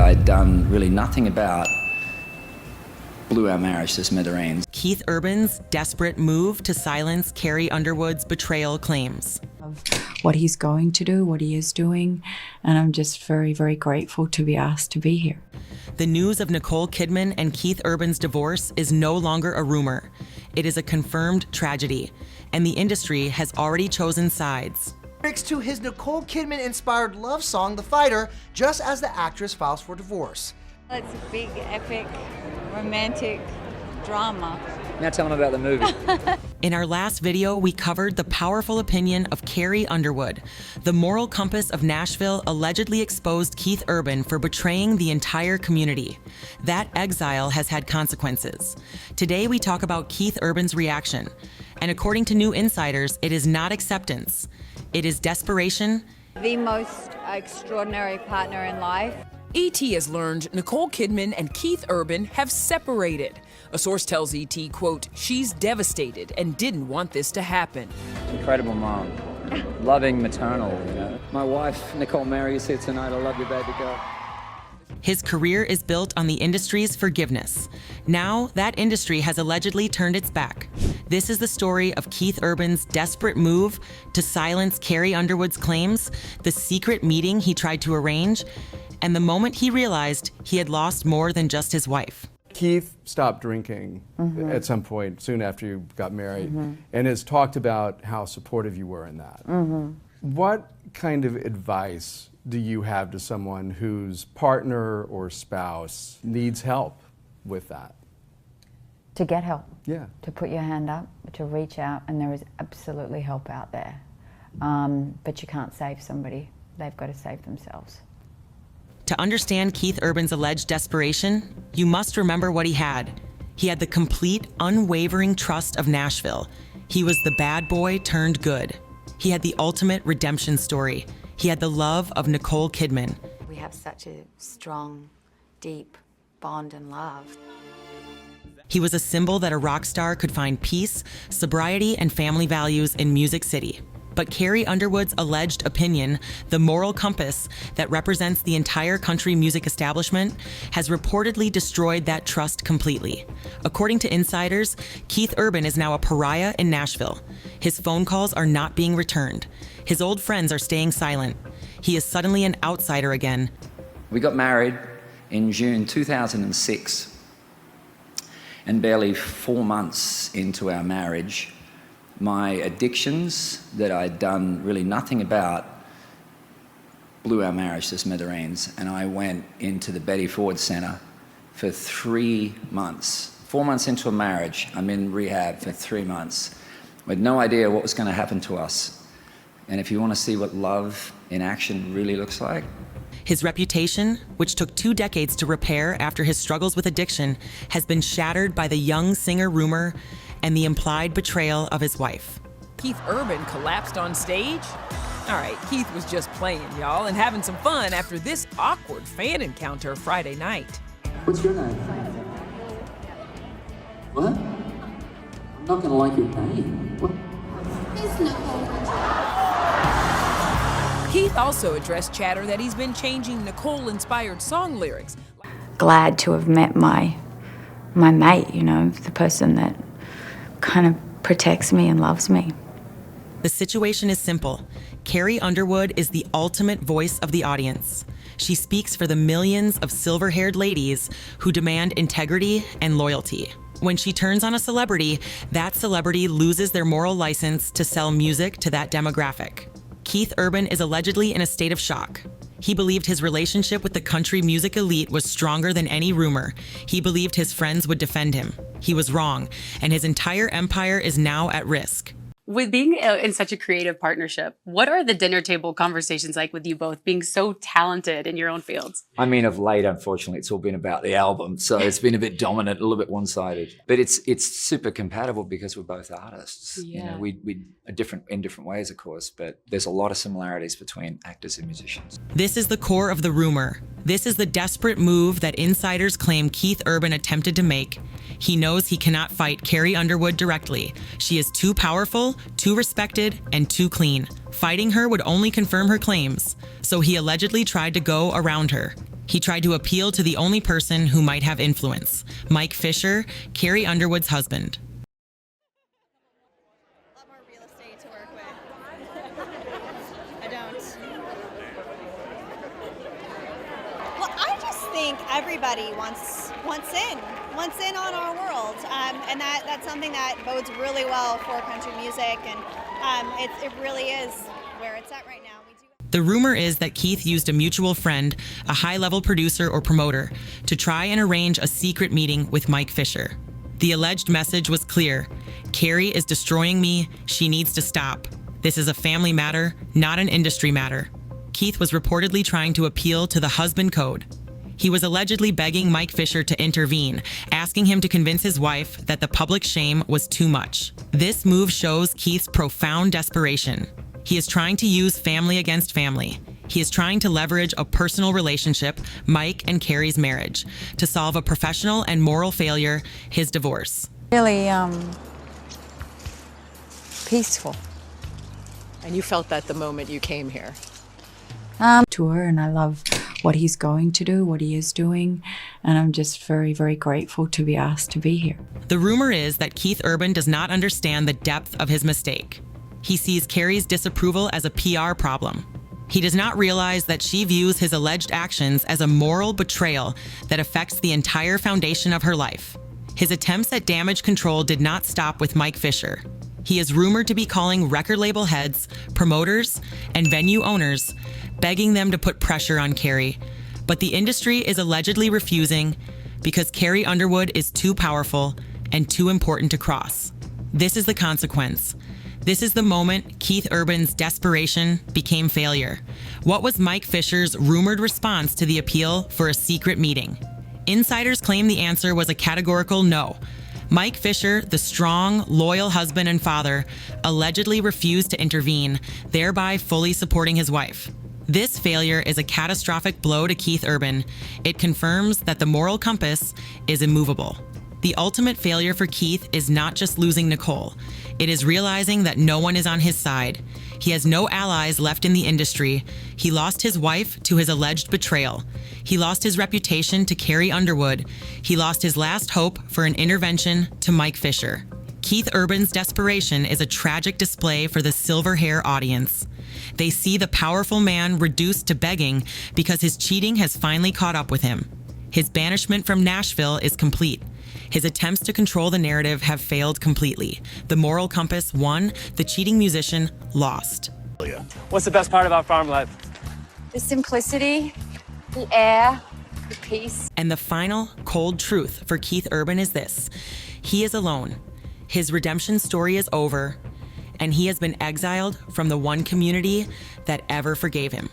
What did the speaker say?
I'd done really nothing about blew our marriage to smithereens. Keith Urban's desperate move to silence Carrie Underwood's betrayal claims. Of what he's going to do, what he is doing, and I'm just very, very grateful to be asked to be here. The news of Nicole Kidman and Keith Urban's divorce is no longer a rumor. It is a confirmed tragedy, and the industry has already chosen sides. Lyrics to his Nicole Kidman-inspired love song, The Fighter, just as the actress files for divorce. It's a big, epic, romantic drama. Now tell them about the movie. In our last video, we covered the powerful opinion of Carrie Underwood. The Moral Compass of Nashville allegedly exposed Keith Urban for betraying the entire community. That exile has had consequences. Today, we talk about Keith Urban's reaction. And according to new insiders, it is not acceptance. It is desperation. The most extraordinary partner in life. E.T. has learned Nicole Kidman and Keith Urban have separated. A source tells E.T., quote, "She's devastated and didn't want this to happen." Incredible mom. Loving, maternal, you know. My wife, Nicole Mary, is here tonight. I love you, baby girl. His career is built on the industry's forgiveness. Now, that industry has allegedly turned its back. This is the story of Keith Urban's desperate move to silence Carrie Underwood's claims, the secret meeting he tried to arrange, and the moment he realized he had lost more than just his wife. Keith stopped drinking at some point soon after you got married and has talked about how supportive you were in that. What kind of advice do you have to someone whose partner or spouse needs help with that? To get help. Yeah. To put your hand up, to reach out, and there is absolutely help out there. But you can't save somebody. They've got to save themselves. To understand Keith Urban's alleged desperation, you must remember what he had. He had the complete, unwavering trust of Nashville. He was the bad boy turned good. He had the ultimate redemption story. He had the love of Nicole Kidman. We have such a strong, deep bond and love. He was a symbol that a rock star could find peace, sobriety, and family values in Music City. But Carrie Underwood's alleged opinion, the Moral Compass that represents the entire country music establishment, has reportedly destroyed that trust completely. According to insiders, Keith Urban is now a pariah in Nashville. His phone calls are not being returned. His old friends are staying silent. He is suddenly an outsider again. We got married in June 2006, and barely 4 months into our marriage, my addictions that I'd done really nothing about blew our marriage to smithereens, and I went into the Betty Ford Center for 3 months. 4 months into a marriage, I'm in rehab for 3 months with no idea what was going to happen to us. And if you want to see what love in action really looks like. His reputation, which took 2 decades to repair after his struggles with addiction, has been shattered by the young singer rumor and the implied betrayal of his wife. Keith Urban collapsed on stage? All right, Keith was just playing, y'all, and having some fun after this awkward fan encounter Friday night. What's your name? What? I'm not gonna like your name. What? It's Nicole. Keith also addressed chatter that he's been changing Nicole-inspired song lyrics. Glad to have met my mate, you know, the person that kind of protects me and loves me. The situation is simple. Carrie Underwood is the ultimate voice of the audience. She speaks for the millions of silver-haired ladies who demand integrity and loyalty. When she turns on a celebrity, that celebrity loses their moral license to sell music to that demographic. Keith Urban is allegedly in a state of shock. He believed his relationship with the country music elite was stronger than any rumor. He believed his friends would defend him. He was wrong, and his entire empire is now at risk. With being in such a creative partnership, what are the dinner table conversations like with you both being so talented in your own fields? I mean, of late, unfortunately, it's all been about the album, so it's been a bit dominant, a little bit one-sided. But it's super compatible because we're both artists. Yeah. You know, we are different in different ways, of course, but there's a lot of similarities between actors and musicians. This is the core of the rumor. This is the desperate move that insiders claim Keith Urban attempted to make. He knows he cannot fight Carrie Underwood directly. She is too powerful, too respected, and too clean. Fighting her would only confirm her claims. So he allegedly tried to go around her. He tried to appeal to the only person who might have influence, Mike Fisher, Carrie Underwood's husband. A lot more real estate to work with. I don't. Well, I just think everybody wants in on our world, and that's something that bodes really well for country music, and it really is where it's at right now. The rumor is that Keith used a mutual friend, a high-level producer or promoter, to try and arrange a secret meeting with Mike Fisher. The alleged message was clear. Carrie is destroying me. She needs to stop. This is a family matter, not an industry matter. Keith was reportedly trying to appeal to the husband code. He was allegedly begging Mike Fisher to intervene, asking him to convince his wife that the public shame was too much. This move shows Keith's profound desperation. He is trying to use family against family. He is trying to leverage a personal relationship, Mike and Carrie's marriage, to solve a professional and moral failure, his divorce. Really peaceful. And you felt that the moment you came here? Tour, and I love what he's going to do, what he is doing, and I'm just very, very grateful to be asked to be here. The rumor is that Keith Urban does not understand the depth of his mistake. He sees Carrie's disapproval as a PR problem. He does not realize that she views his alleged actions as a moral betrayal that affects the entire foundation of her life. His attempts at damage control did not stop with Mike Fisher. He is rumored to be calling record label heads, promoters, and venue owners, begging them to put pressure on Carrie. But the industry is allegedly refusing because Carrie Underwood is too powerful and too important to cross. This is the consequence. This is the moment Keith Urban's desperation became failure. What was Mike Fisher's rumored response to the appeal for a secret meeting? Insiders claim the answer was a categorical no. Mike Fisher, the strong, loyal husband and father, allegedly refused to intervene, thereby fully supporting his wife. This failure is a catastrophic blow to Keith Urban. It confirms that the moral compass is immovable. The ultimate failure for Keith is not just losing Nicole. It is realizing that no one is on his side. He has no allies left in the industry. He lost his wife to his alleged betrayal. He lost his reputation to Carrie Underwood. He lost his last hope for an intervention to Mike Fisher. Keith Urban's desperation is a tragic display for the silver hair audience. They see the powerful man reduced to begging because his cheating has finally caught up with him. His banishment from Nashville is complete. His attempts to control the narrative have failed completely. The moral compass won, the cheating musician lost. What's the best part about farm life? The simplicity, the air, the peace. And the final cold truth for Keith Urban is this: he is alone. His redemption story is over, and he has been exiled from the one community that ever forgave him.